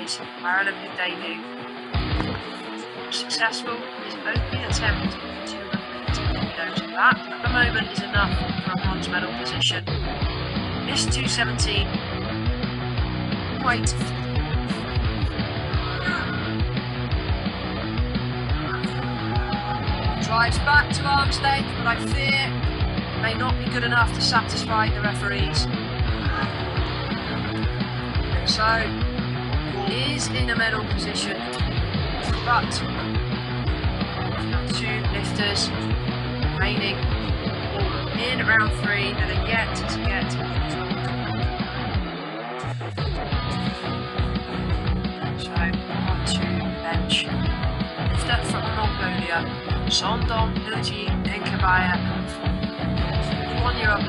his Paralympic debut. Successful in his opening attempt at 200 kilos. That, at the moment, is enough for a bronze medal position. This 217 weight. Drives back to arm's length, but I fear it may not be good enough to satisfy the referees. So, he is in a medal position, but two lifters remaining in round 3 that are yet to get so on to bench. Lifter from Mongolia, Sondong Nuji Nkabaya, 1-year-old.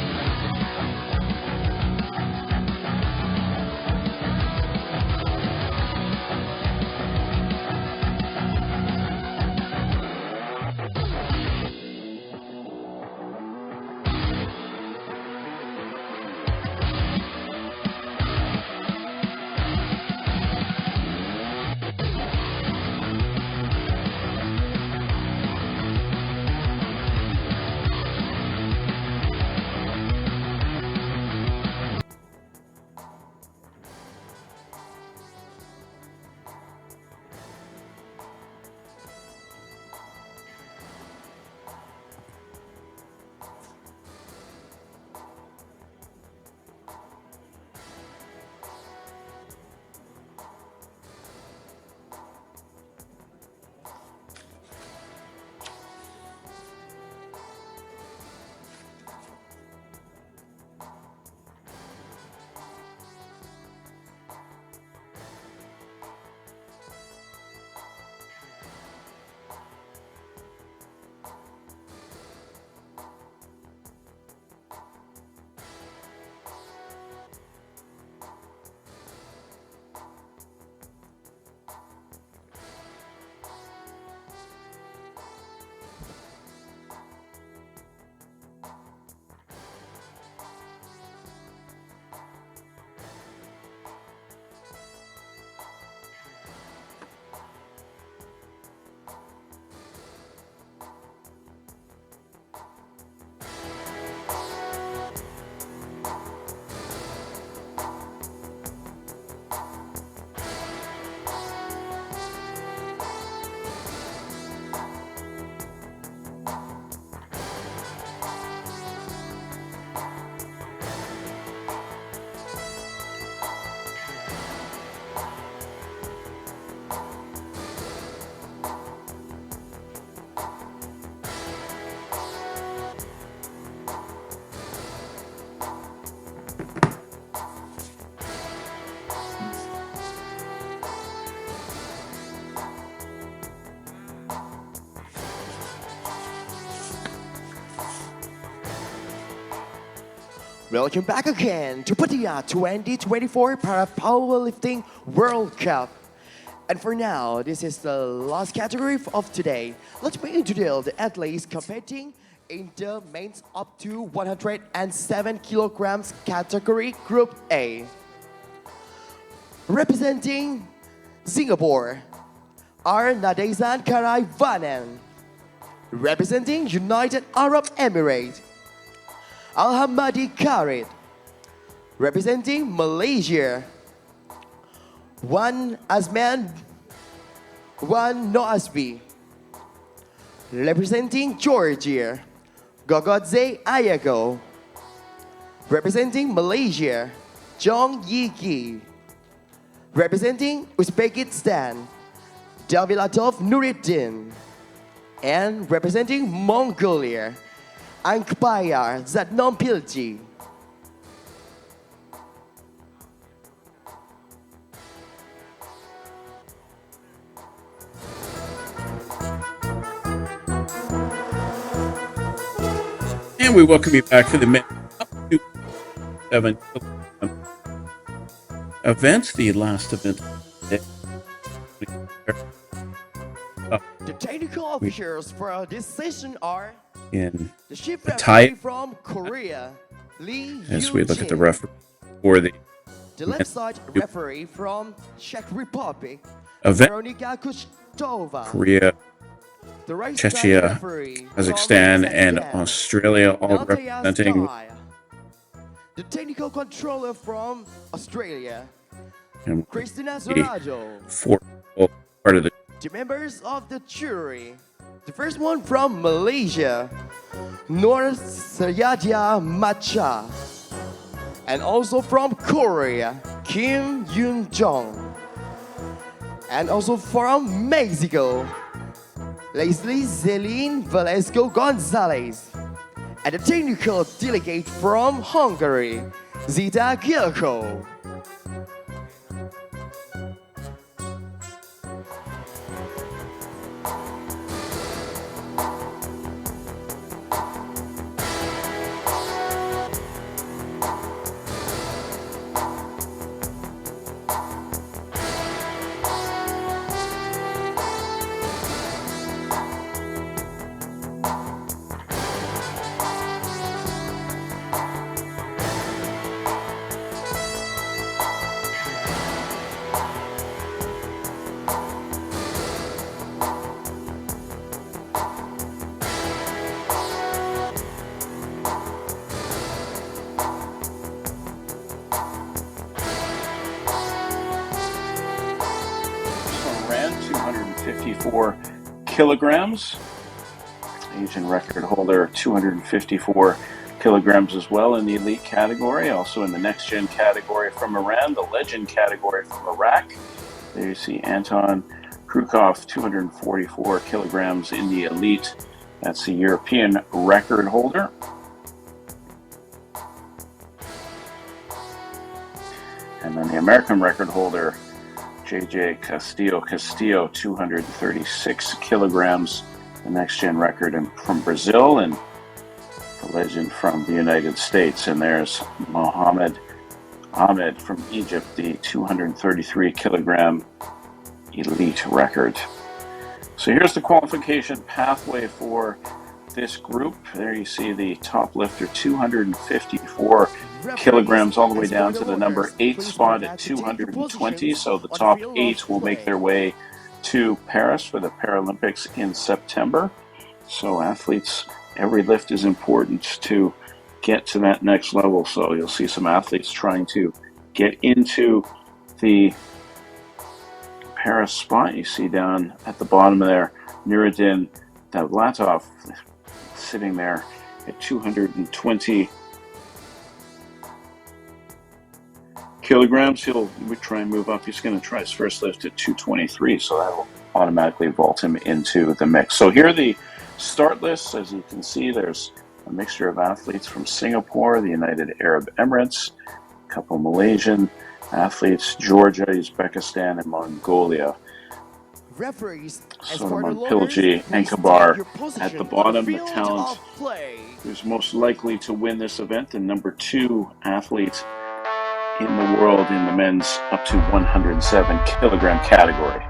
Welcome back again to Pattaya 2024 Para Powerlifting World Cup. And for now, this is the last category of today. Let me introduce the athletes competing in the men's up to 107 kilograms category Group A. Representing Singapore, are Nadezan Karaivanan. Representing United Arab Emirates, Al-Hamadi Khalid. Representing Malaysia, Wan Azman Wan Noasbi. Representing Georgia, Gogodze Ayago. Representing Malaysia, Jong Yiki. Representing Uzbekistan, Davilatov Nuruddin. And representing Mongolia, Ankbayar Zadnompilji. And we welcome you back to the men up to 7 event, the last event. The technical officials for this session are In the chief Pattaya, referee from Korea, Lee as we look at the Yoo-jin. referee for the The left side referee from Czech Republic, event Veronika Kuchtova. Korea, The right side Czechia, referee from Kazakhstan, and Kazakhstan, Australia, all Pattaya representing. Sky. The technical controller from Australia, And Christina the Zorajo. four part of the The members of the jury. The first one from Malaysia, Nur Sayadya Macha. And also from Korea, Kim Yoon Jong. And also from Mexico, Leslie Zelin Velasco Gonzalez. And the technical delegate from Hungary, Zita Gilko. Ran 254 kilograms. Asian record holder 254 kilograms as well in the elite category. Also in the next gen category from Iran, the legend category from Iraq. There you see Anton Krukov, 244 kilograms in the elite. That's the European record holder. And then the American record holder, JJ Castillo, 236 kilograms, the next gen record from Brazil, and the legend from the United States. And there's Mohammed Ahmed from Egypt, the 233 kilogram elite record. So here's the qualification pathway for this group. There you see the top lifter, 254 kilograms, all the way down to the number 8 spot at 220. So the top 8 will make their way to Paris for the Paralympics in September. So athletes, every lift is important to get to that next level. So you'll see some athletes trying to get into the Paris spot. You see down at the bottom there, Nuruddin Davlatov sitting there at 220 kilograms. He'll try and move up. He's going to try his first lift at 223, so that'll automatically vault him into the mix. So here are the start lists. As you can see, there's a mixture of athletes from Singapore, the United Arab Emirates, a couple Malaysian athletes, Georgia, Uzbekistan, and Mongolia. Referees, Solomon Pilji and Kabar at the bottom, the talent who's most likely to win this event, the number 2 athlete in the world in the men's up to 107 kilogram category.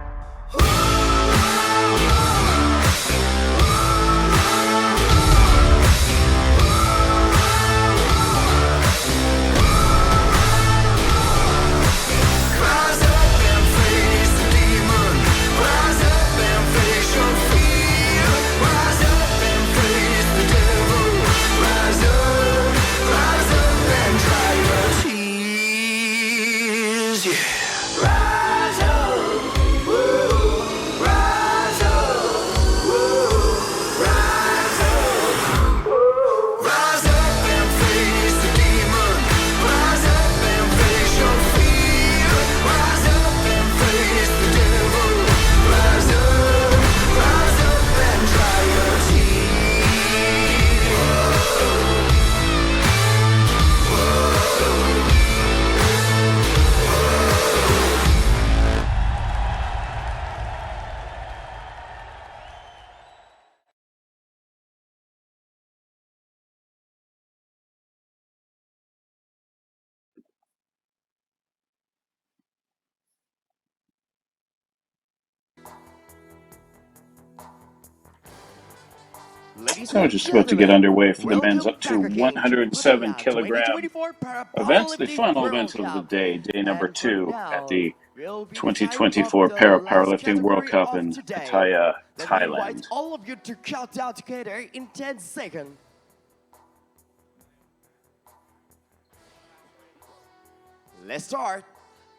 Rise up, Ladies So we're and just about to get gentlemen, underway for the men's welcome up to back again to 107 Pattaya kilogram 2024 Para events, the Powerlifting final World events of the Cup. day, day number And for 2 at now, the will be the time of 2024 the Para last Powerlifting World category Cup of in today. Pattaya, Let me invite Thailand. all of you to count down together in 10 seconds. Let's start.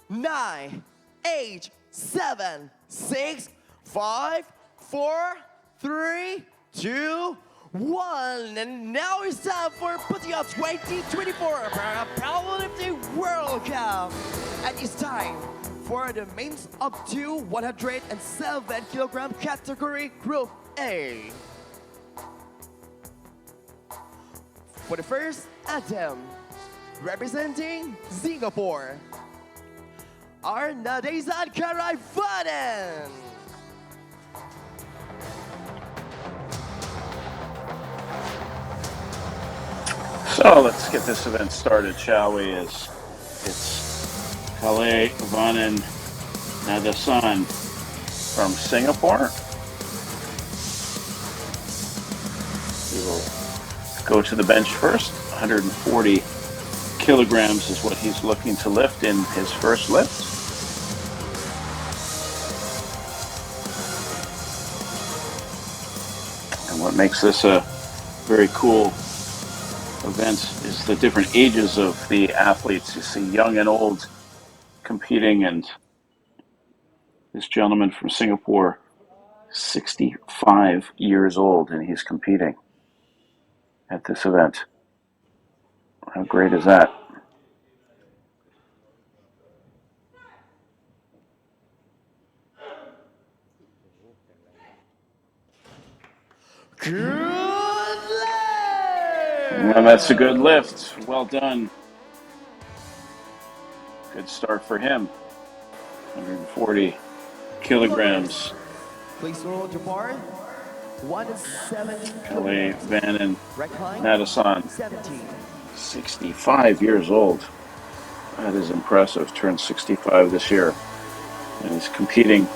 9, 8, 7, 6, 5, 4, 3, 2, 1. And now it's time for Pattaya 2024 Para Powerlifting World Cup. And it's time for the men's up to 107 kilogram category Group A. For the first attempt, representing Singapore, Arnadezan Karaivanen. So let's get this event started, shall we? It's Kale Vanan Nadasan from Singapore. He will go to the bench first. 140 kilograms is what he's looking to lift in his first lift. And what makes this a very cool event is the different ages of the athletes. You see young and old competing, and this gentleman from Singapore, 65 years old, and he's competing at this event. How great is that? Good lift! Well, that's a good lift. Well done. Good start for him. 140 kilograms. Please roll your bar. 170 Kale Vanan Recline. Nadasan, 17. 65 years old. That is impressive. Turned 65 this year. And he's competing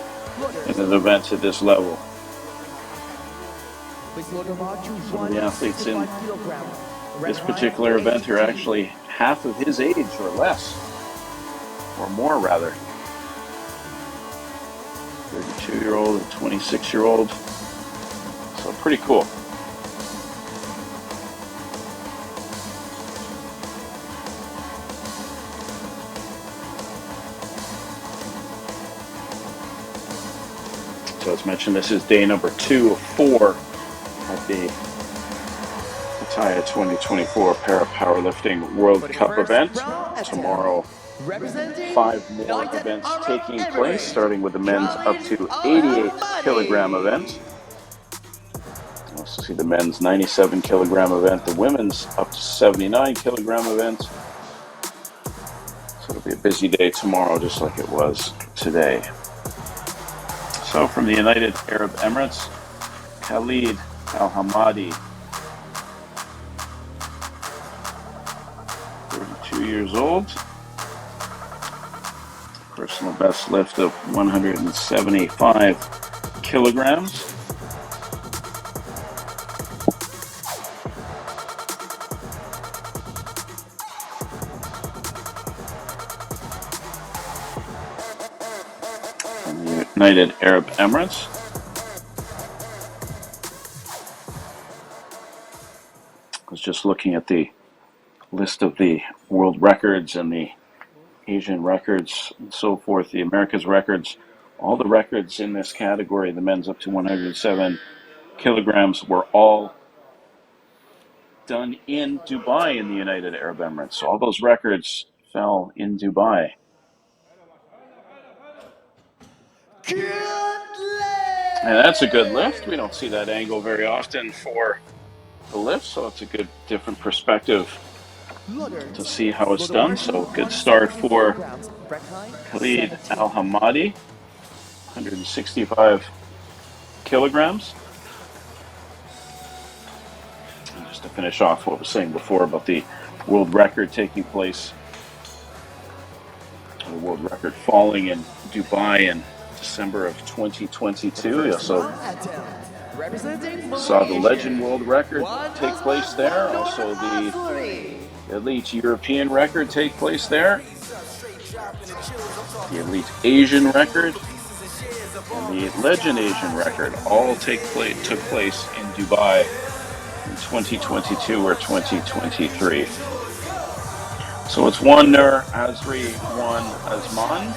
in an event at this level. Please load your bar to Some of the athletes in 165 kilograms. this Recline, particular event are 18. actually half of his age or less, or more rather. 32-year-old and 26-year-old. So pretty cool. So as mentioned, this is day number 2 of 4 at the Pattaya 2024 Para Powerlifting World For the Cup first event. round attempt, Tomorrow, representing 5 more United events Arab taking place, Emirates, starting with the men's up to Khalid 88 Al-Hamadi. kilogram event. You also see the men's 97 kilogram event, the women's up to 79 kilogram event. So it'll be a busy day tomorrow, just like it was today. So from the United Arab Emirates, Khalid Al-Hamadi, 32 years old. Personal best lift of 175 kilograms. From the United Arab Emirates. I was just looking at the list of the world records and the Asian records and so forth, the Americas records. All the records in this category, the men's up to 107 kilograms, were all done in Dubai in the United Arab Emirates. So all those records fell in Dubai. Good lift! And that's a good lift. We don't see that angle very often for the lift, so it's a good different perspective to see how it's done. So good start for Khalid Al-Hamadi, 165 kilograms. And just to finish off what I was saying before about the world record taking place, the world record falling in Dubai in December of 2022. So Representing Saw the Legend Malaysia. World Record One take place husband, there. one Also the daughter, Elite European Record take place there. The Elite Asian Record and the Legend Asian Record all took place in Dubai in 2022 or 2023. So it's one Nur Azri, one Azman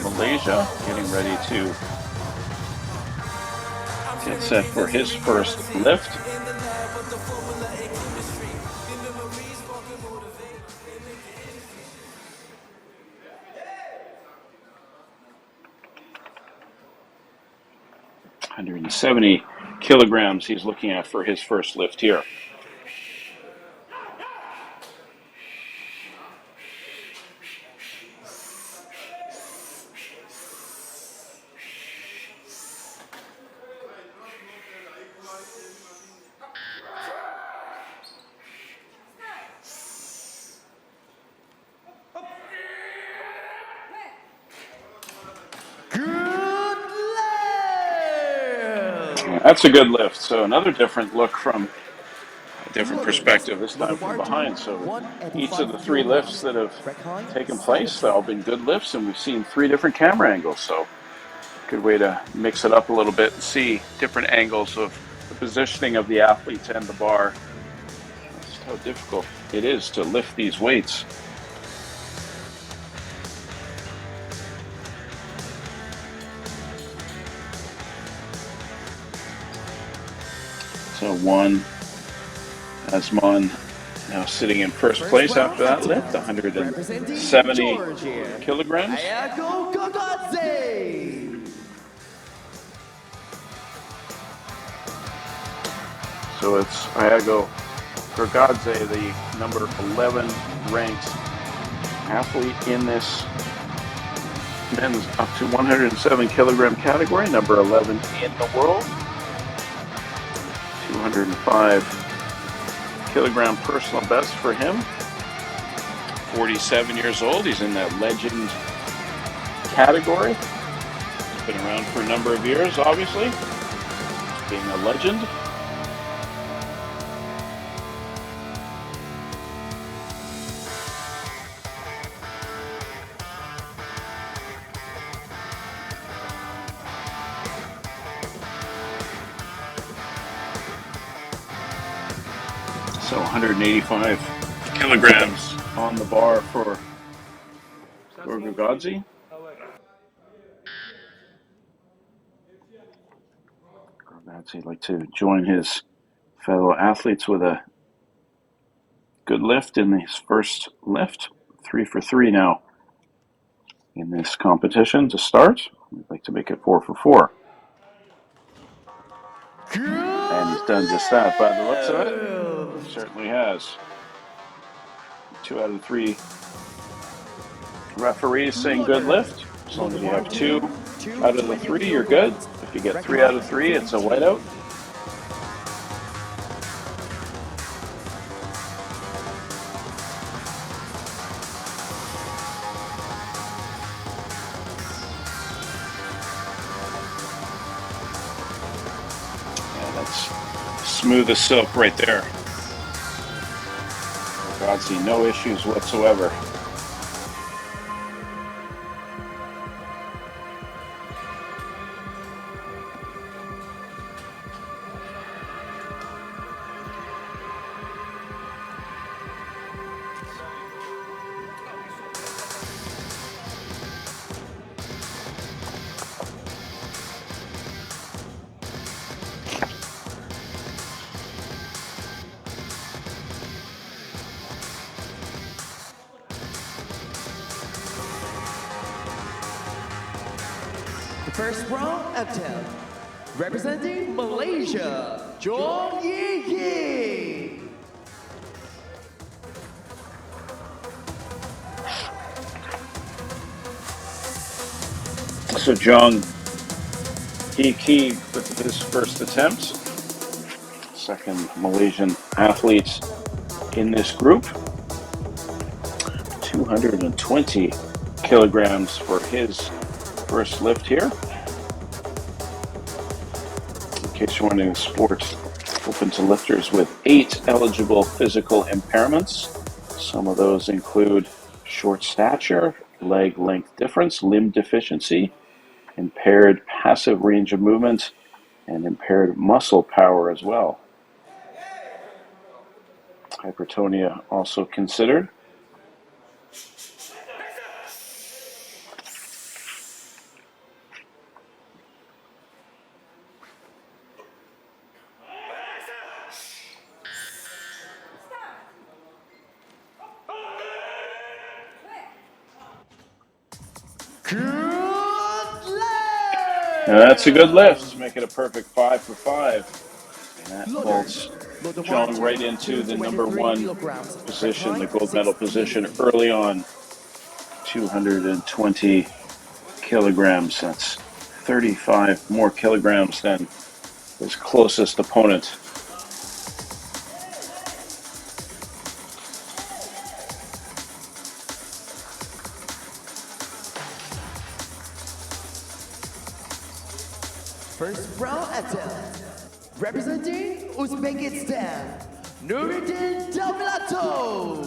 from Malaysia, getting ready to get set for his first lift. $170 kilograms he's looking at for his first lift here. good lift. That's a good lift. So another different look from a different perspective, this time from behind. So each of the three lifts that have taken place, they've all been good lifts, and we've seen three different camera angles. So good way to mix it up a little bit and see different angles of the positioning of the athletes and the bar. Just how difficult it is to lift these weights. So one, Asman now sitting in first place after that lift, 170 kilograms. So it's Iago Gorgadze, the number 11 ranked athlete in this men's up to 107 kilogram category, number 11 in the world. 205 kilogram personal best for him. 47 years old. He's in that legend category. He's been around for a number of years, obviously, being a legend. So 185 kilograms on the bar for Gorgadze. Gorgadze like to join his fellow athletes with a good lift in his first lift. 3 for 3 now in this competition to start. We'd like to make it 4 for 4. And he's done just that by the looks of it. He certainly has. 2 out of 3 referees saying good lift. As long as you have 2 out of the 3, you're good. If you get 3 out of 3, it's a whiteout. Yeah, that's smooth as silk right there. Gorgadze, no issues whatsoever. The first round attempt, representing Malaysia, Jong Yi. So Jong Yi with his first attempt. Second Malaysian athlete in this group. 220 kilograms for his first lift here. case you're wondering, the sport open to lifters with 8 eligible physical impairments. Some of those include short stature, leg length difference, limb deficiency, impaired passive range of movement, and impaired muscle power as well. Hypertonia also considered. Now that's a good lift. Make it a perfect 5 for 5. And that vaults John right into the number 1 position, the gold medal position early on. 220 kilograms. That's 35 more kilograms than his closest opponent. First round attempt. Representing Uzbekistan, Nuruddin Davlatov.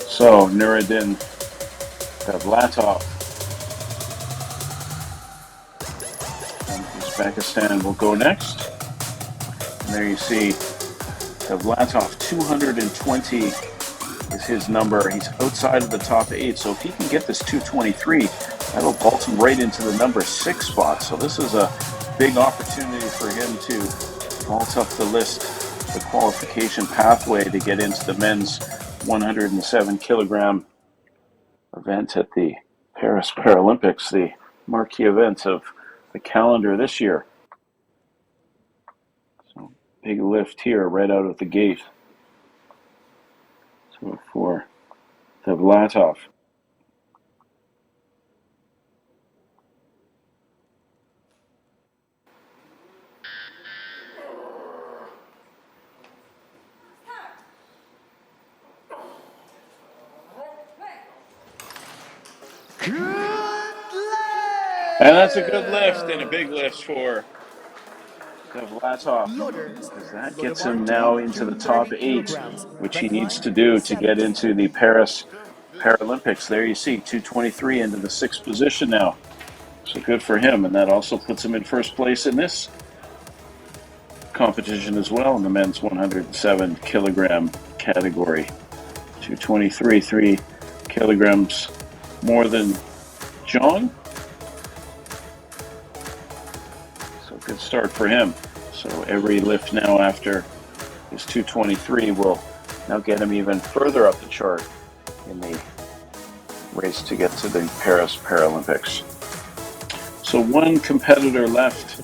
So Nuruddin Davlatov from Uzbekistan will go next. And there you see Davlatov, 220 is his number. He's outside of the top 8, so if he can get this 223, that'll vault him right into the number 6 spot. So this is a big opportunity for him to vault up the list, the qualification pathway to get into the men's 107 kilogram event at the Paris Paralympics, the marquee event of the calendar this year. So big lift here right out of the gate. So for Davlatov. And that's a good lift and a big lift for Davlatov, because that gets him now into the top 8, which he needs to do to get into the Paris Paralympics. There you see 223 into the 6th position now. So good for him, and that also puts him in first place in this competition as well in the men's 107 kilogram category. 223, 3 kilograms more than John. So good start for him. So every lift now after his 223 will now get him even further up the chart in the race to get to the Paris Paralympics. So one competitor left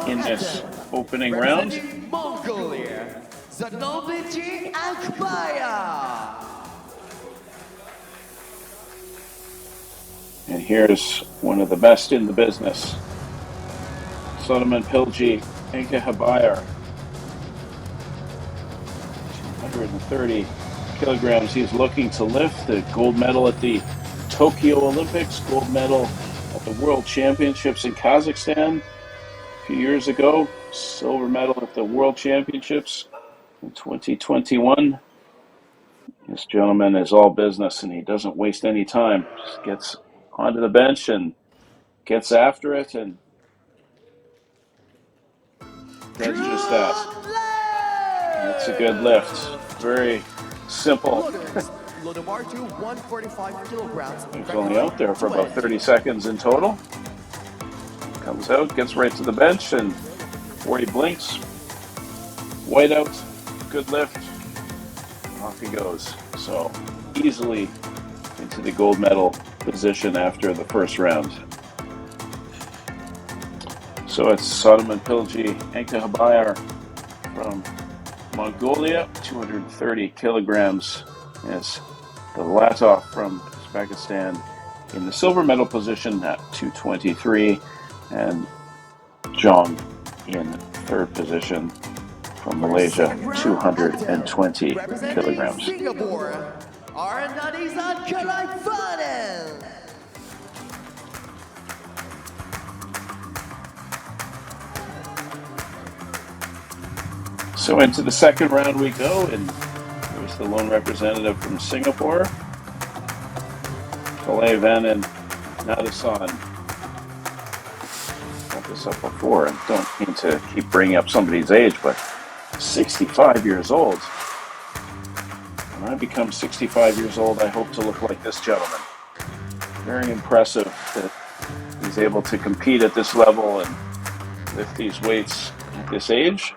in this opening round. Mongolia, Zanovich Akbaya. And here's one of the best in the business, Sodaman Pilji Enkehabayar, 230 kilograms. He's looking to lift the gold medal at the Tokyo Olympics, gold medal at the World Championships in Kazakhstan a few years ago, silver medal at the World Championships in 2021. This gentleman is all business, and he doesn't waste any time. Just gets onto the bench and gets after it, and does just that. That's a good lift. Very simple. He's only out there for about 30 seconds in total. Comes out, gets right to the bench, and before he blinks, white out, good lift, off he goes. So easily into the gold medal position after the first round. So it's Sodaman Pilji Enkehabayar from Mongolia, 230 kilograms, as Davlatov from Uzbekistan in the silver medal position at 223, and Zhang in 3rd position from Malaysia, 220 kilograms. So into the second round we go, and here's the lone representative from Singapore, Van and Nadasan. Brought this up before, and don't mean to keep bringing up somebody's age, but 65 years old. When I become 65 years old, I hope to look like this gentleman. Very impressive that he's able to compete at this level and lift these weights at this age.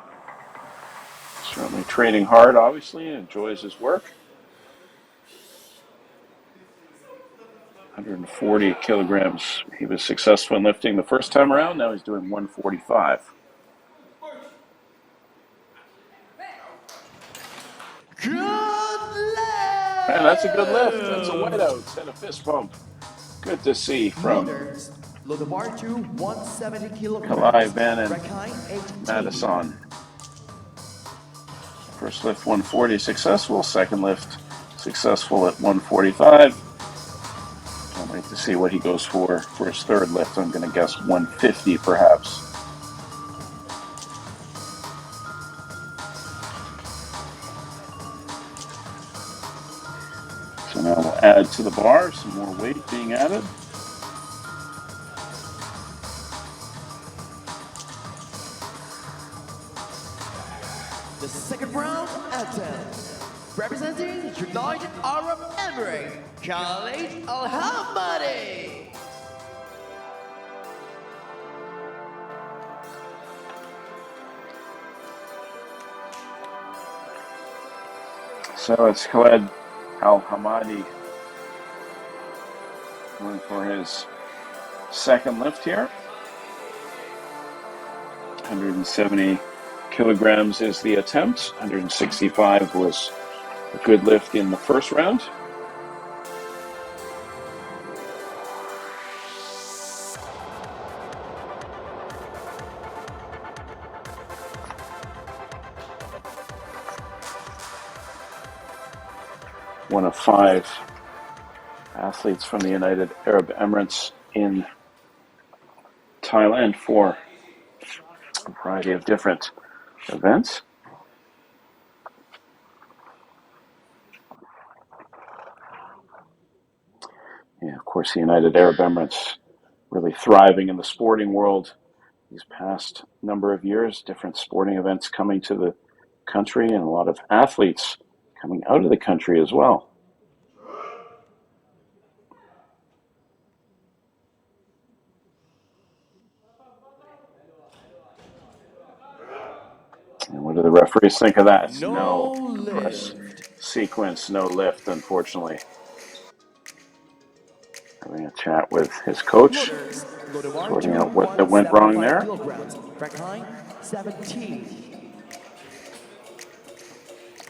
Certainly training hard, obviously, and enjoys his work. 140 kilograms. He was successful in lifting the first time around. Now he's doing 145. Good lift! Man, that's a good lift. That's a whiteout and a fist bump. Good to see from Load the bar to 170 Kalai kilograms. Van and Rakai 18. Madison. First lift 140 successful. Second lift successful at 145. Can't wait to see what he goes for his third lift. I'm going to guess 150 perhaps. So now we'll add to the bar, some more weight being added. The second round attempt. Representing United Arab Emirates, Khalid Al-Hamadi. So it's Khalid Al-Hamadi going for his second lift here. 170 kilograms is the attempt. 165 was a good lift in the first round. One of 5 athletes from the United Arab Emirates in Thailand for a variety of different events. Yeah, of course, the United Arab Emirates really thriving in the sporting world these past number of years, different sporting events coming to the country and a lot of athletes coming out of the country as well. And what do the referees think of that? No press lift. sequence, no lift, unfortunately. Having a chat with his coach, Loaders. Load the bar sorting to out what went wrong 175 there. kilograms. Rakai 17.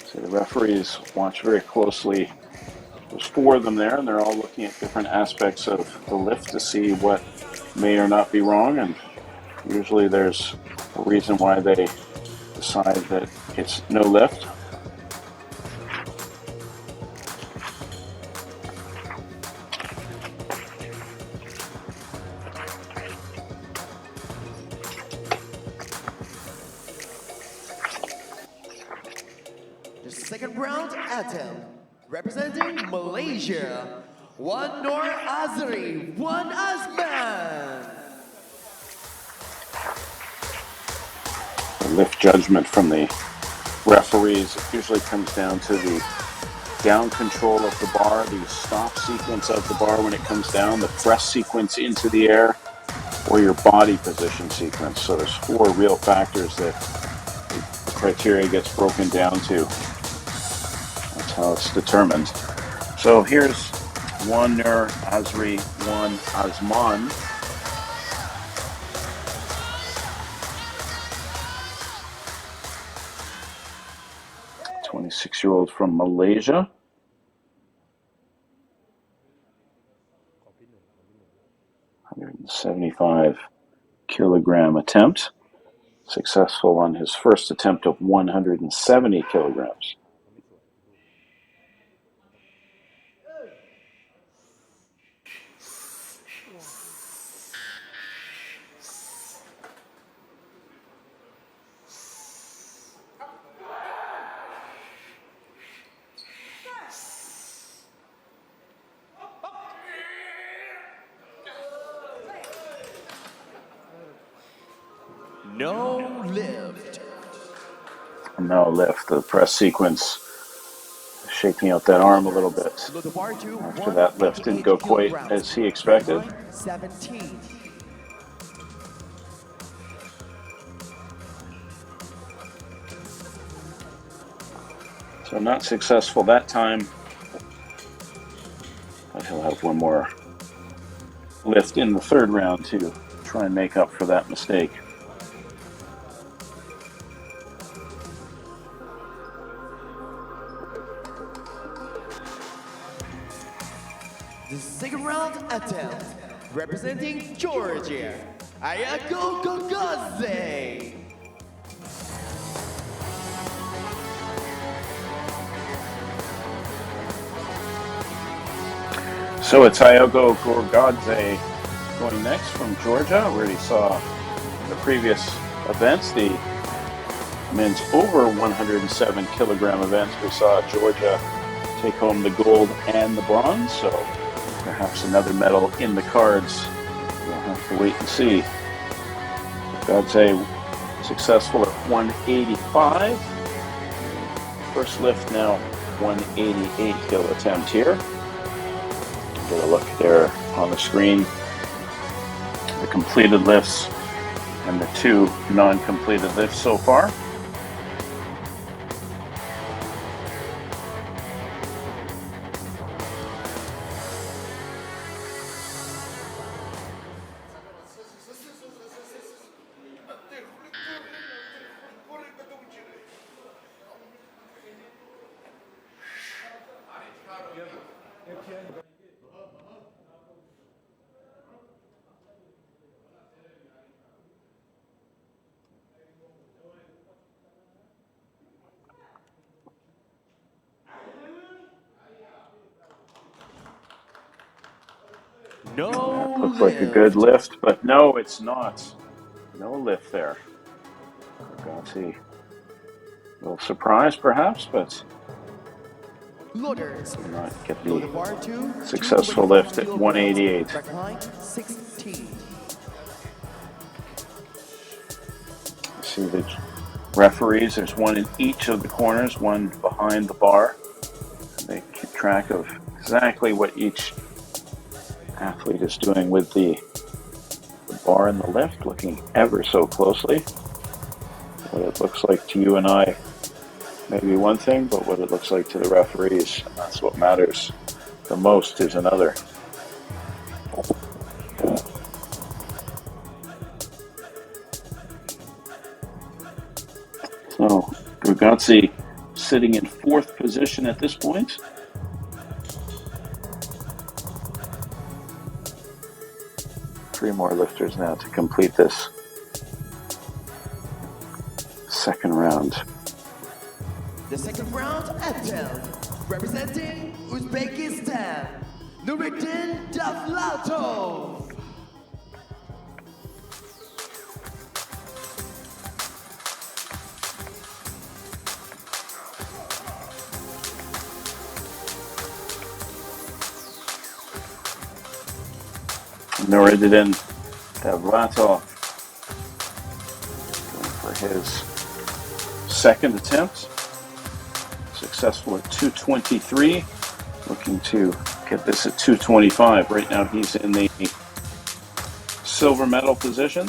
So the referees watch very closely. There's 4 of them there, and they're all looking at different aspects of the lift to see what may or not be wrong. And usually there's a reason why they decide that it's no lift. The second round attempt. Representing Malaysia, one Nur Azri, one Azman. The lift judgment from the referees usually comes down to the down control of the bar, the stop sequence of the bar when it comes down, the press sequence into the air, or your body position sequence. So there's 4 real factors that the criteria gets broken down to. That's how it's determined. So here's 1 Nur Azri, 1 Azman. A 26-year-old from Malaysia. $175 kilogram attempt. Successful on his first attempt of 170 kilograms. No lift. No lift. The press sequence shaking out that arm a little bit Load the bar to after that lift didn't 188 go quite kilograms. as he Back expected. height 17. So not successful that time, but he'll have one more lift in the third round to try and make up for that mistake. The second round attempt, representing Georgia, Ayako Gogaze. So it's Ayago Gorgadze going next from Georgia. We already saw in the previous events, the men's over 107 kilogram events. We saw Georgia take home the gold and the bronze, so perhaps another medal in the cards. We'll have to wait and see. Gorgadze successful at 185. First lift now, 188. He'll attempt here. Get a look there on the screen. The completed lifts and the two non-completed lifts so far. No Looks lift. like a good lift, but no, it's not. No lift there. Gorgadze. A little surprised perhaps, but Loaders. did not get Load the the bar to successful 225 lift at kilograms. 188. Back height 16. See the referees, there's one in each of the corners, one behind the bar. They keep track of exactly what each athlete is doing with the bar and the lift, looking ever so closely. What it looks like to you and I may be one thing, but what it looks like to the referees, and that's what matters the most, is another. So Gorgadze sitting in fourth position at this point. Three more lifters now to complete this second round. The second round attempt, representing Uzbekistan, Nuruddin Davlatov. Nuruddin Davlatov going for his second attempt. Successful at 223. Looking to get this at 225. Right now he's in the silver medal position.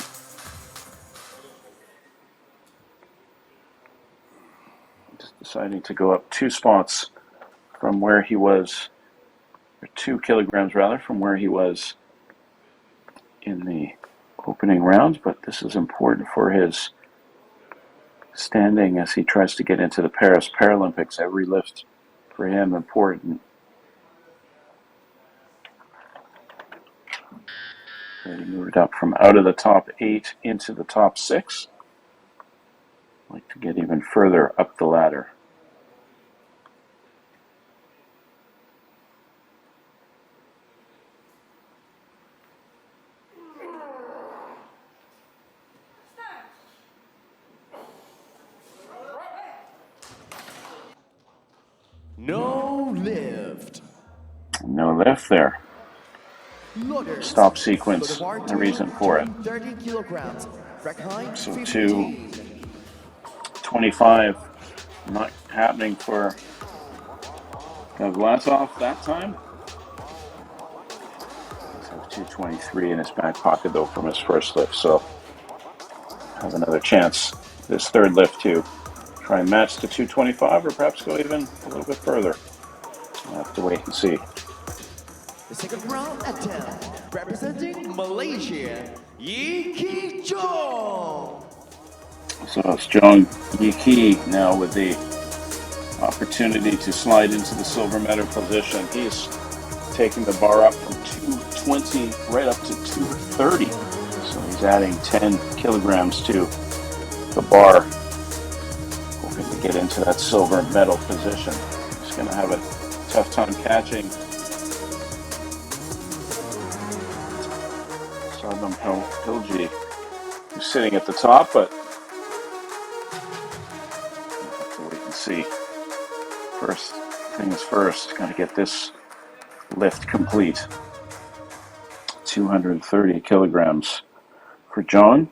Just deciding to go up 2 spots from where he was, or 2 kilograms rather, from where he was in the opening round, but this is important for his standing as he tries to get into the Paris Paralympics. Every lift for him important. He moved up from out of the top 8 into the top 6. Like to get even further up the ladder. No lift. No lift there. Loaders. Stop sequence. Load the bar The to reason for it. 30 kilograms. Rack height So 15. 225, not happening for Gavlatov that time. He's have 223 in his back pocket though from his first lift, so has another chance this third lift to try and match the 225 or perhaps go even a little bit further. We'll have to wait and see. The second round attempt, representing Malaysia, Yi Chong. So it's John Yiki now with the opportunity to slide into the silver medal position. He's taking the bar up from 220 right up to 230. So he's adding 10 kilograms to the bar, hoping to get into that silver medal position. He's going to have a tough time catching Sadam Pilji, who's sitting at the top, but we'll have to wait and see. First things first, got to get this lift complete. 230 kilograms for John.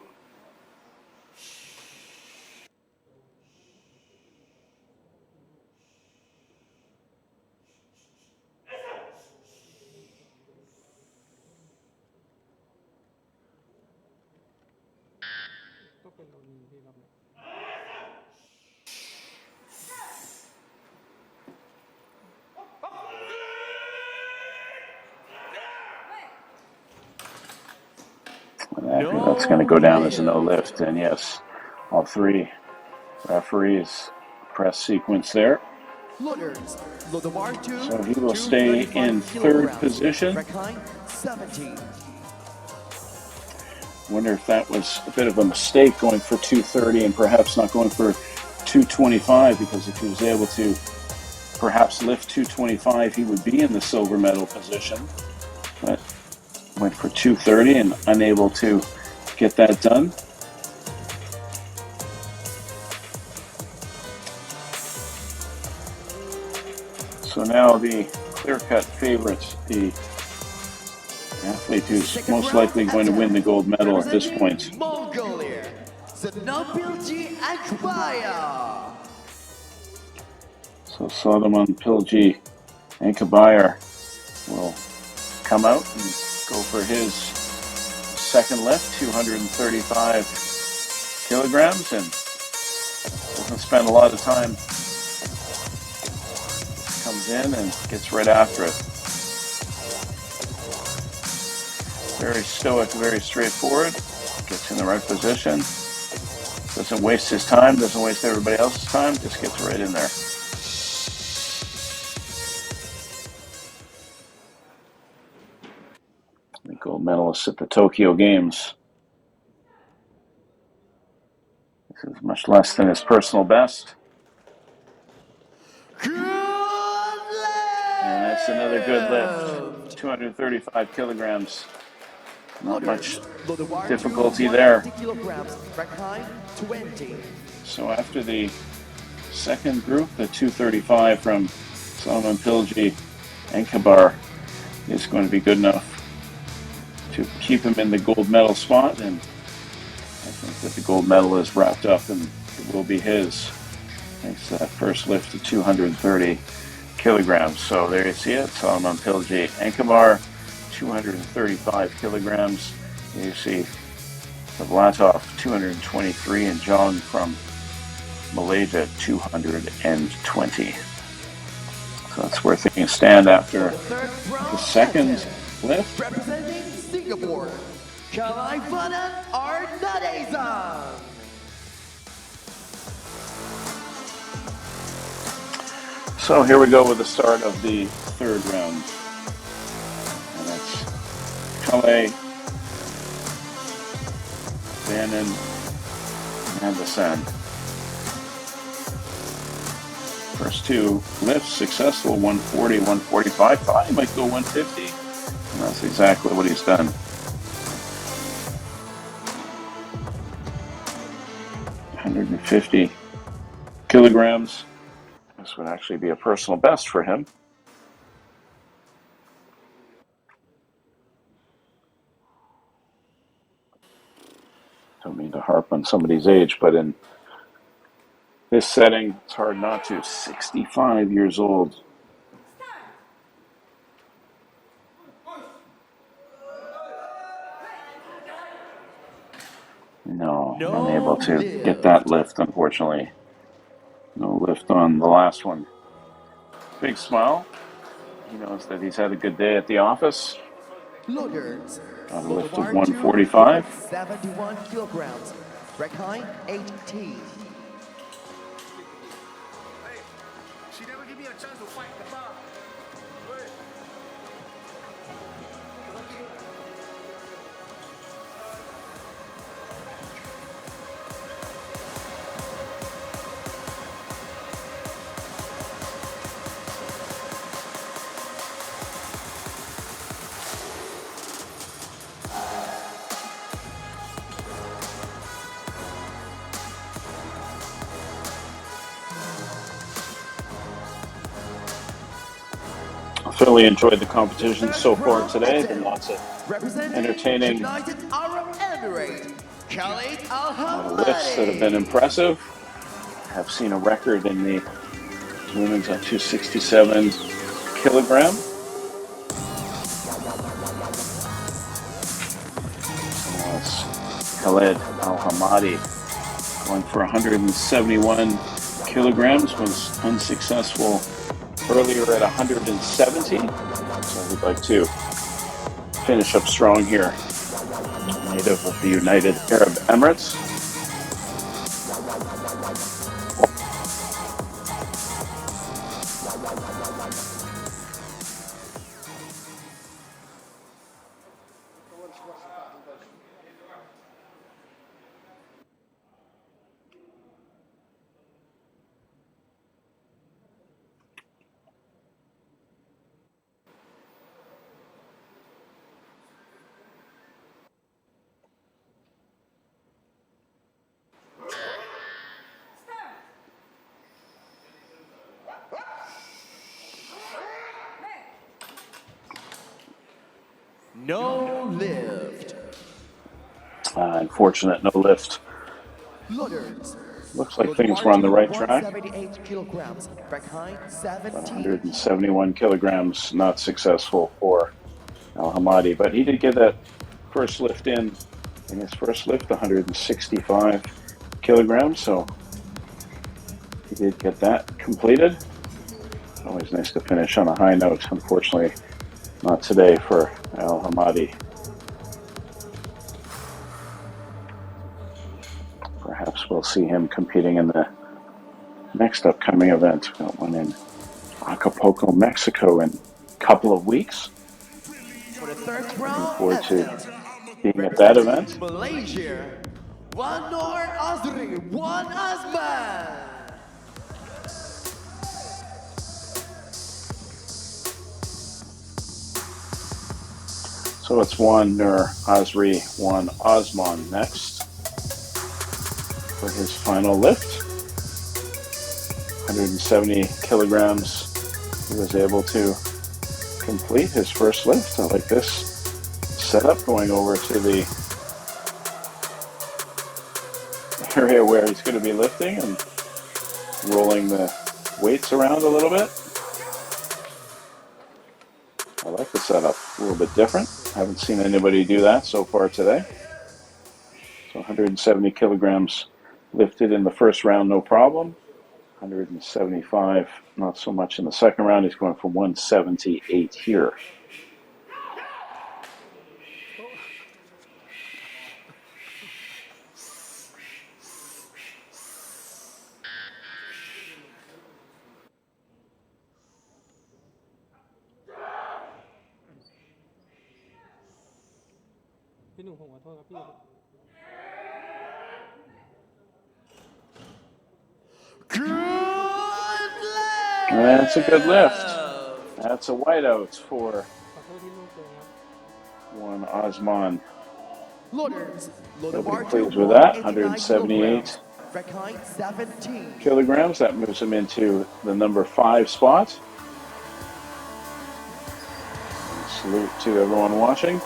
That's going to go down as a no lift, and yes, all three referees press sequence there. So he will stay in third position. Wonder if that was a bit of a mistake going for 230 and perhaps not going for 225, because if he was able to perhaps lift 225, he would be in the silver medal position. But went for 230 and unable to get that done. So now the clear-cut favorite, the athlete who's most likely going to win the gold medal at this point. So Solomon Pilji Ankabayar will come out and go for his second lift, 235 kilograms, and doesn't spend a lot of time. Comes in and gets right after it. Very stoic, very straightforward. Gets in the right position. Doesn't waste his time, doesn't waste everybody else's time, just gets right in there. The gold medalist at the Tokyo Games. This is much less than his personal best. And that's another good lift. 235 kilograms. Not much difficulty there. So after the second group, the 235 from Solomon Pilji and Kabar is going to be good enough to keep him in the gold medal spot, and I think that the gold medal is wrapped up and it will be his. Thanks to that first lift to 230 kilograms. So there you see it, Solomon Pilji and Kabar, 235 kilograms. You see Vlatov 223 and John from Malaysia 220. So that's where things stand after the second lift. Representing Singapore, Kalaivanan Arnadezan. So here we go with the start of the third round. And that's Calais, Bannon, and the Sand. First two lifts successful, 140, 145. Thought he might go 150. And that's exactly what he's done. $150 kilograms. This would actually be a personal best for him. Don't mean to harp on somebody's age, but in this setting, it's hard not to. 65 years old. No, unable to get that lift, unfortunately. No lift on the last one. Big smile. He knows that he's had a good day at the office. Loaders. Got a Loader lift of bar 2, 145. 71 kilograms. Rack height 18. She never give me a chance to fight the bar. I thoroughly enjoyed the competition so far today. Been lots of entertaining United Arab Emirates, Khalid lifts that have been Al-Hamadi. impressive. Have seen a record in the women's at 267 kilogram. Khalid Al-Hamadi going for 171 kilograms, was unsuccessful earlier at 170. So we'd like to finish up strong here. Native of the United Arab Emirates. No lift. Unfortunate, no lift. Loaders. Looks like things were on the right track. 178 kilograms. Rack height 17. 171 kilograms, not successful for Al-Hamadi, but he did get that first lift in his first lift, 165 kilograms, so he did get that completed. Always nice to finish on a high note. Unfortunately, not today for Al-Hamadi. Perhaps we'll see him competing in the next upcoming event. We've got one in Acapulco, Mexico in a couple of weeks. For the third Looking round, forward to being at that event. Malaysia, One Nur Azri, One Azman. So it's one Nur Azri, one Osman next for his final lift. 170 kilograms. He was able to complete his first lift. I like this setup, going over to the area where he's going to be lifting and rolling the weights around a little bit. I like the setup, a little bit different. Haven't seen anybody do that so far today. So 170 kilograms lifted in the first round, no problem. 175, not so much in the second round. He's going for 178 here. That's a good lift. That's a whiteout for one Osman. Loaders. Loader Nobody bar pleased two, with that. 189 178 Rack height 17. kilograms. That moves him into the number 5 spot. Salute to everyone watching.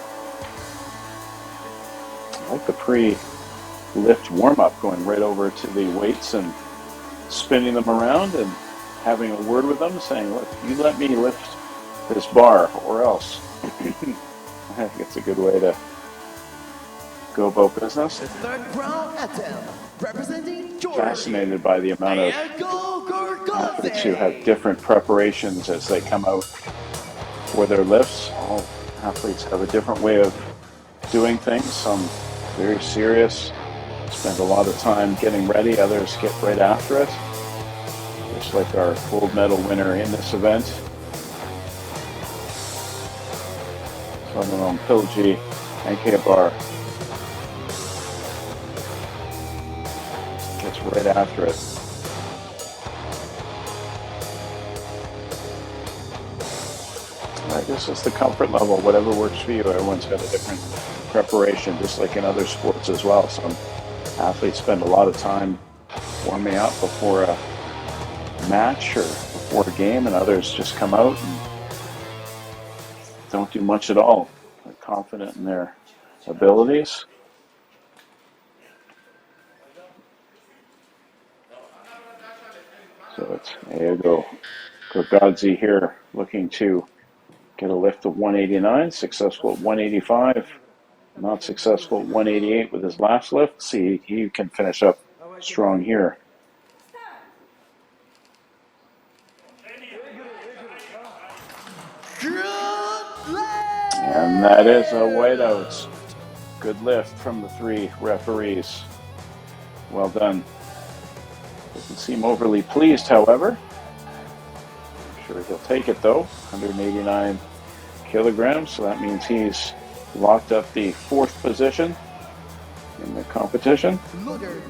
I like the lift warm-up, going right over to the weights and spinning them around and having a word with them, saying, look, you let me lift this bar or else. I think it's a good way to go about business. The third round attempt, representing Georgia. Fascinated by the amount of athletes who have different preparations as they come out for their lifts. All athletes have a different way of doing things. Some very serious, spend a lot of time getting ready. Others get right after it. Just like our gold medal winner in this event, Solomon Pilji Ankebar, gets right after it. This is the comfort level, whatever works for you. Everyone's got a different preparation, just like in other sports as well. Some athletes spend a lot of time warming up before a match or before a game, and others just come out and don't do much at all. They're confident in their abilities. So it's Eago Gogadzi here looking to get a lift of 189, successful at 185, not successful at 188 with his last lift. See, he can finish up strong here. And that is a whiteout. Good lift from the three referees. Well done. Doesn't seem overly pleased, however. I'm sure he'll take it though. 189 kilograms, so that means he's locked up the fourth position in the competition. Loaded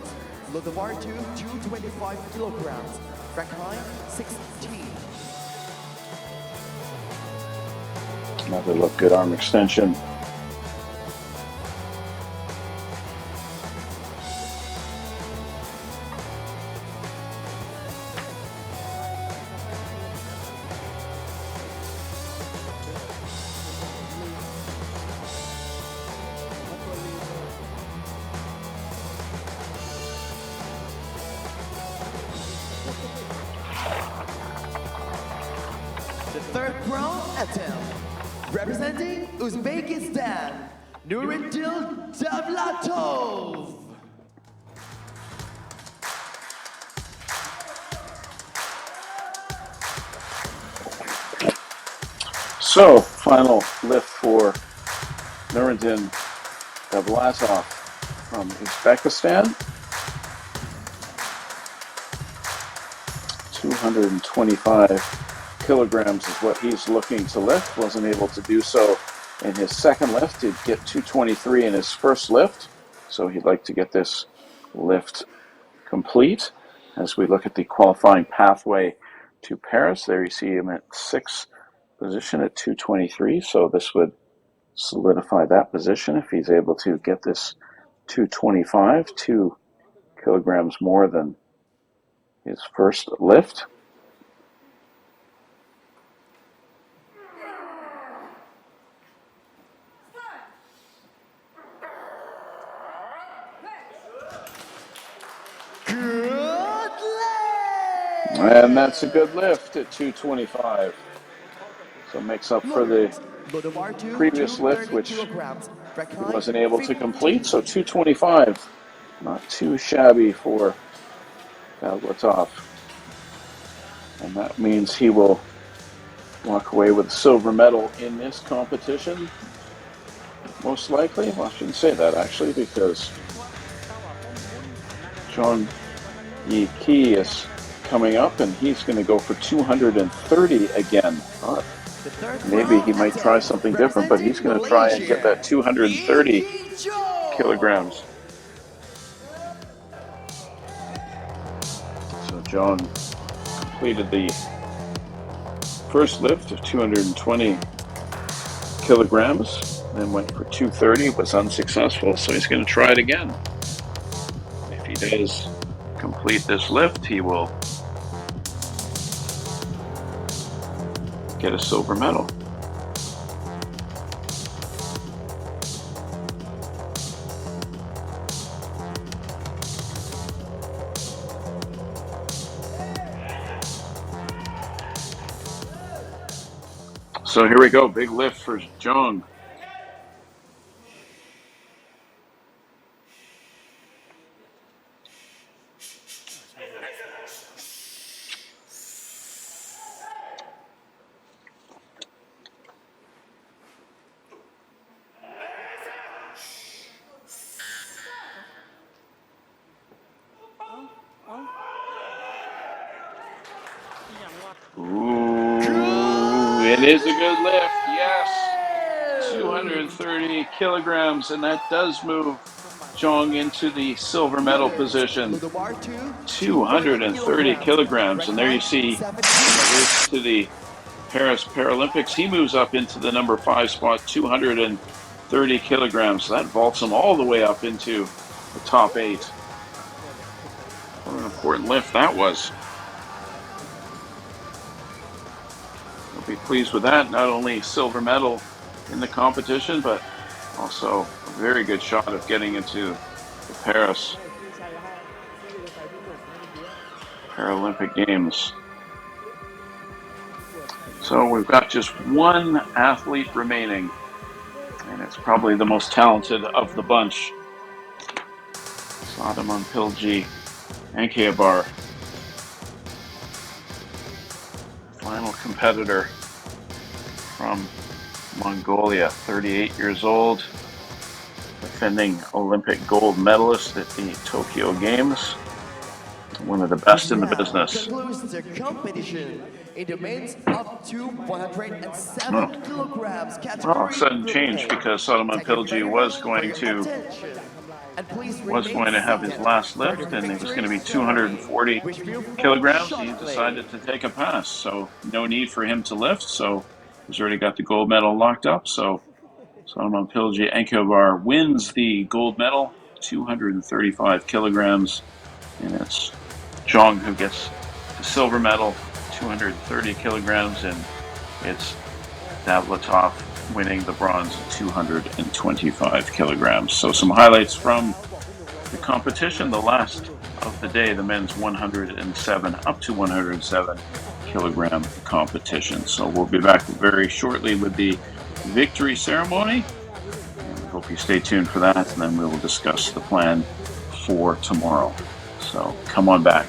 the bar to 225 kilograms. Rack height 16. Another look good arm extension. The third round attempt, representing Uzbekistan, Nurendil Davlatov. So, final lift for Nurendil Davlatov from Uzbekistan. 225 kilograms is what he's looking to lift. Wasn't able to do so in his second lift. He'd get 223 in his first lift. So he'd like to get this lift complete. As we look at the qualifying pathway to Paris, there you see him at sixth position at 223. So this would solidify that position if he's able to get this 225, 2 kilograms more than his first lift. And that's a good lift at 225. So it makes up for the previous lift, which he wasn't able to complete. So 225, not too shabby for Davlatov. And that means he will walk away with a silver medal in this competition. Most likely. Well, I shouldn't say that actually, because John Yi Ki is coming up and he's going to go for 230 again. Maybe he might try something different, but he's going to try and get that 230 kilograms. So John completed the first lift of 220 kilograms, then went for 230, was unsuccessful, so he's going to try it again. If he does complete this lift, he will get a silver medal. So here we go. Big lift for Jong. Ooh, it is a good lift. Yes. 230 kilograms, and that does move Jong into the silver medal position. 230 kilograms, and there you see in the race to the Paris Paralympics, he moves up into the number 5 spot, 230 kilograms. So that vaults him all the way up into the top 8. What an important lift that was. We'll be pleased with that. Not only silver medal in the competition, but also a very good shot of getting into the Paris Paralympic Games. So we've got just one athlete remaining, and it's probably the most talented of the bunch. Sadaman Ankeabar, final competitor from Mongolia, 38 years old, defending Olympic gold medalist at the Tokyo Games. One of the best in the business. Concludes the competition in the men's up to 107 kilograms category. Well, sudden change because Sadaman was going to have his last lift, and it was going to be 240 kilograms. He decided to take a pass, so no need for him to lift. So he's already got the gold medal locked up. So Sadaman Ankeabar wins the gold medal, 235 kilograms, and it's Jong who gets the silver medal, 230 kilograms, and it's Davlatov winning the bronze at 225 kilograms. So some highlights from the competition, the last of the day, the men's 107 up to 107 kilogram competition. So we'll be back very shortly with the victory ceremony. And we hope you stay tuned for that, and then we will discuss the plan for tomorrow. So come on back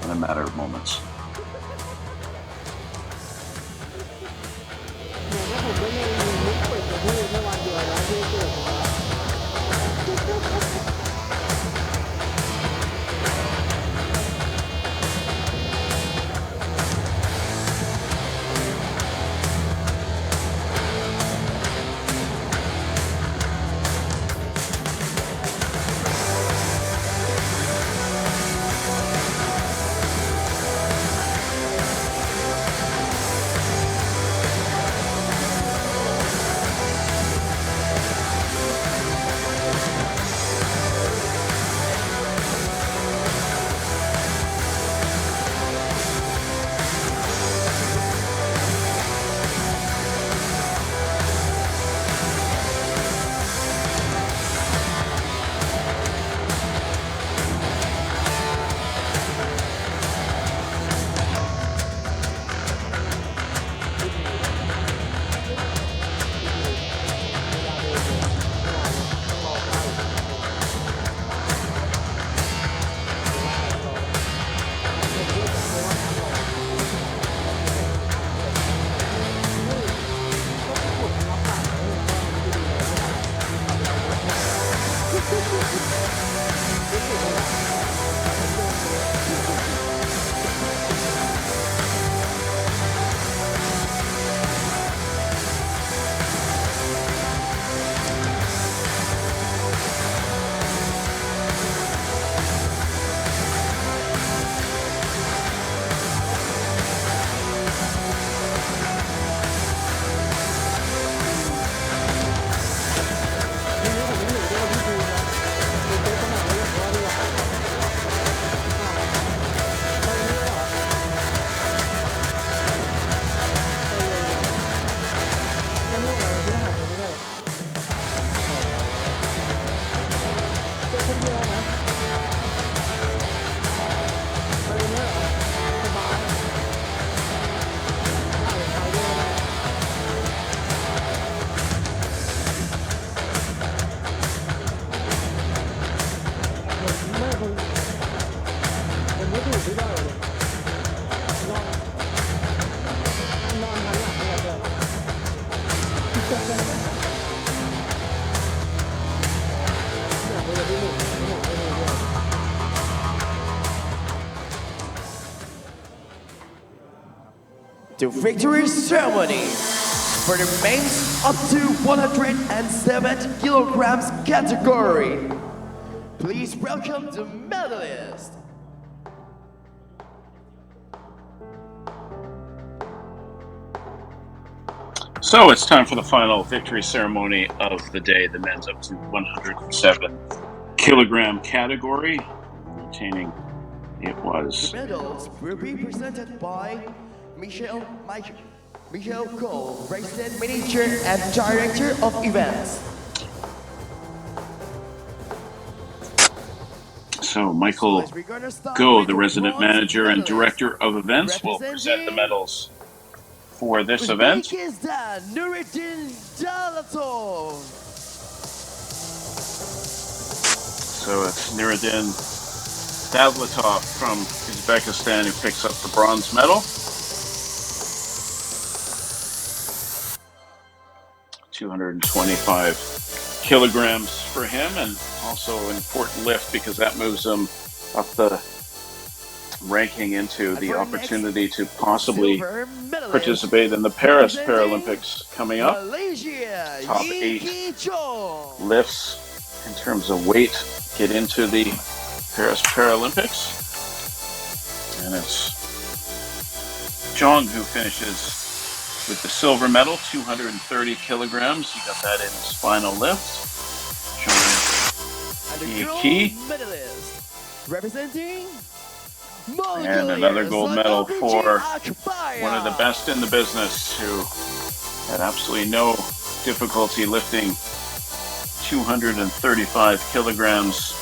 in a matter of moments. to victory ceremony for the men's up to 107 kilograms category. Please welcome the medalists. So it's time for the final victory ceremony of the day. The men's up to 107 kilogram category. Retaining it was. The medals will be presented by Michelle Cole, President, Manager, and Director of Events. So Michael Go, the resident manager and director of events, will present the medals for this event. So it's Nuruddin Davletov from Uzbekistan who picks up the bronze medal. 225 kilograms for him, and also an important lift because that moves him up the ranking into the opportunity to possibly participate in the Paris Paralympics coming up. Top 8 lifts in terms of weight get into the Paris Paralympics. And it's Jong who finishes with the silver medal, 230 kilograms. He got that in his final lift. Key. Representing and another gold medal for one of the best in the business who had absolutely no difficulty lifting 235 kilograms.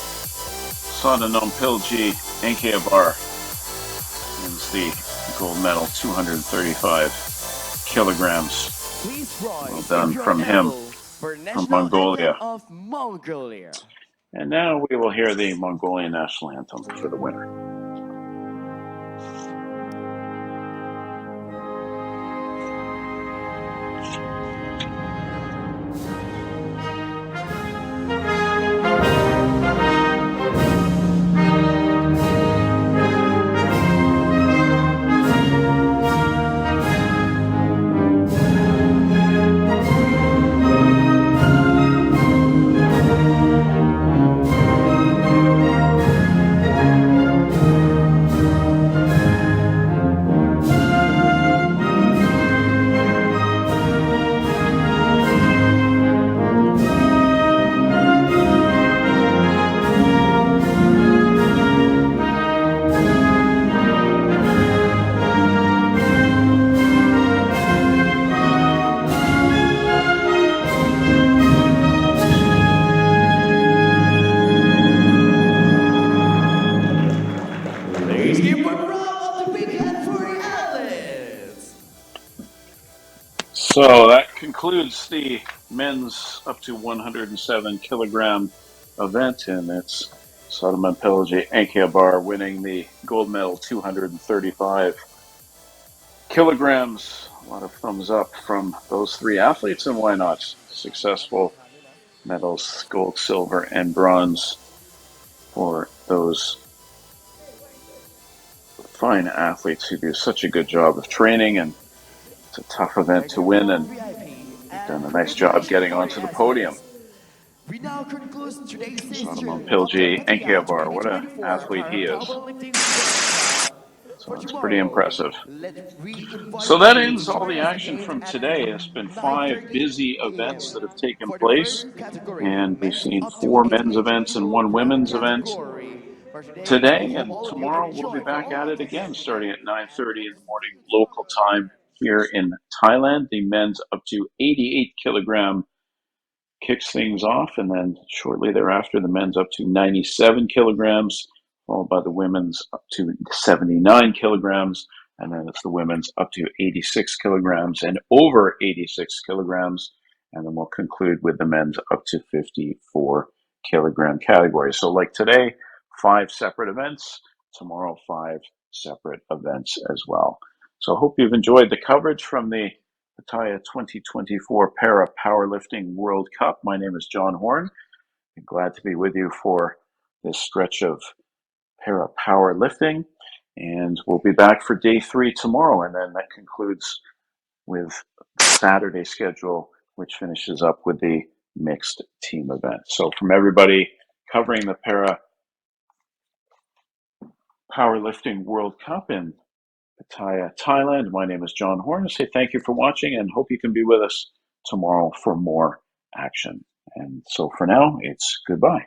Sodanom Pilji Enkeabar wins the gold medal, 235 kilograms. Well done from him, from Mongolia. And now we will hear the Mongolian national anthem for the winner. So that concludes the men's up to 107 kilogram event, and it's Sodaman Pilji Enkeabar winning the gold medal, 235 kilograms. A lot of thumbs up from those three athletes, and why not? Successful medals, gold, silver, and bronze for those fine athletes who do such a good job of training, and it's a tough event to win, and you've done a nice job getting onto the podium. Sodaman Pilji Enkeabar, what an athlete he is. So it's pretty impressive. So that ends all the action from today. It's been 5 busy events that have taken place, and we've seen 4 men's events and 1 women's event today, and tomorrow we'll be back at it again starting at 9:30 in the morning local time here in Thailand. The men's up to 88 kilogram kicks things off, and then shortly thereafter the men's up to 97 kilograms, followed by the women's up to 79 kilograms, and then it's the women's up to 86 kilograms and over 86 kilograms, and then we'll conclude with the men's up to 54 kilogram category. So like today, 5 separate events, tomorrow 5 separate events as well. So I hope you've enjoyed the coverage from the Pattaya 2024 Para Powerlifting World Cup. My name is John Horn. I'm glad to be with you for this stretch of para powerlifting. And we'll be back for day 3 tomorrow, and then that concludes with Saturday schedule, which finishes up with the mixed team event. So from everybody covering the para powerlifting World Cup in Pattaya, Thailand, my name is John Horn. I say thank you for watching and hope you can be with us tomorrow for more action. And so for now, it's goodbye.